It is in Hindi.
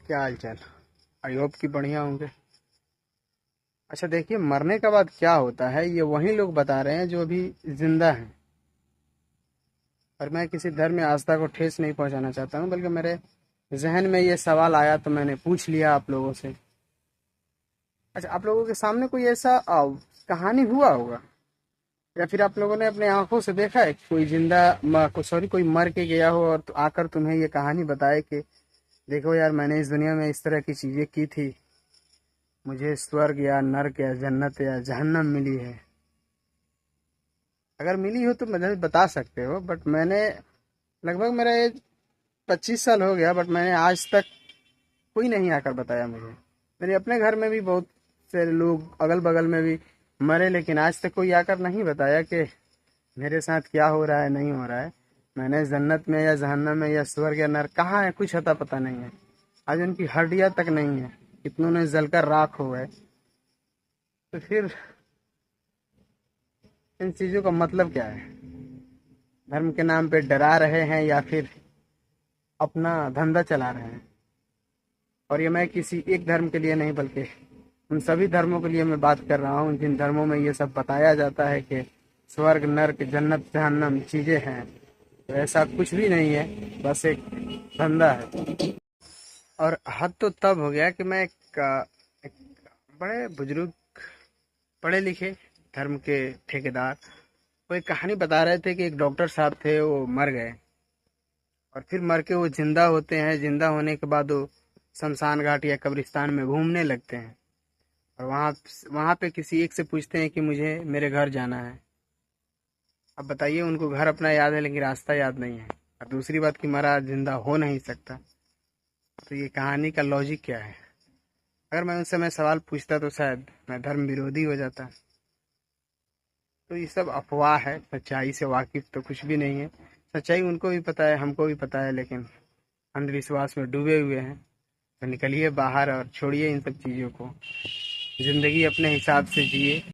क्या हाल चाल। आई होप कि बढ़िया होंगे। अच्छा देखिए, मरने के बाद क्या होता है ये वही लोग बता रहे हैं जो अभी जिंदा हैं। और मैं किसी धर्म या आस्था को ठेस नहीं पहुंचाना चाहता हूँ, बल्कि मेरे जहन में ये सवाल आया तो मैंने पूछ लिया आप लोगों से। अच्छा, आप लोगों के सामने कोई ऐसा कहानी हुआ होगा, या फिर आप लोगों ने अपने आंखों से देखा है कि कोई सॉरी, कोई मर के गया हो और आकर तुम्हें ये कहानी बताए कि देखो यार, मैंने इस दुनिया में इस तरह की चीजें की थी, मुझे स्वर्ग या नर्क या जन्नत या जहन्नम मिली है। अगर मिली हो तो मुझे बता सकते हो, बट मैंने लगभग मेरा एज 25 साल हो गया, बट मैंने आज तक कोई नहीं आकर बताया मुझे। मेरे अपने घर में भी बहुत से लोग अगल बगल में भी मरे, लेकिन आज तक कोई आकर नहीं बताया कि मेरे साथ क्या हो रहा है, नहीं हो रहा है। मैंने जन्नत में या जहन्नम में या स्वर्ग या नर्क कहाँ है, कुछ अता पता नहीं है। आज उनकी हड्डियां तक नहीं है, कितनों ने जलकर राख हो गए। तो फिर इन चीजों का मतलब क्या है? धर्म के नाम पे डरा रहे हैं या फिर अपना धंधा चला रहे हैं? और ये मैं किसी एक धर्म के लिए नहीं, बल्कि उन सभी धर्मों के लिए मैं बात कर रहा हूँ जिन धर्मों में ये सब बताया जाता है कि स्वर्ग नर्क जन्नत जहन्नम चीजें हैं। तो ऐसा कुछ भी नहीं है, बस एक धंधा है। और हद तो तब हो गया कि मैं एक बड़े बुजुर्ग, पढ़े लिखे धर्म के ठेकेदार, वो एक कहानी बता रहे थे कि एक डॉक्टर साहब थे, वो मर गए और फिर मर के वो जिंदा होते हैं। जिंदा होने के बाद वो शमशान घाट या कब्रिस्तान में घूमने लगते हैं, और वहाँ वहाँ पे किसी एक से पूछते हैं कि मुझे मेरे घर जाना है। अब बताइए, उनको घर अपना याद है लेकिन रास्ता याद नहीं है। और दूसरी बात कि मरा जिंदा हो नहीं सकता। तो ये कहानी का लॉजिक क्या है? अगर मैं उनसे मैं सवाल पूछता तो शायद मैं धर्म विरोधी हो जाता। तो ये सब अफवाह है, सच्चाई से वाकिफ तो कुछ भी नहीं है। सच्चाई उनको भी पता है, हमको भी पता है, लेकिन अंधविश्वास में डूबे हुए हैं। तो निकलिए बाहर और छोड़िए इन सब चीज़ों को। ज़िंदगी अपने हिसाब से जिए।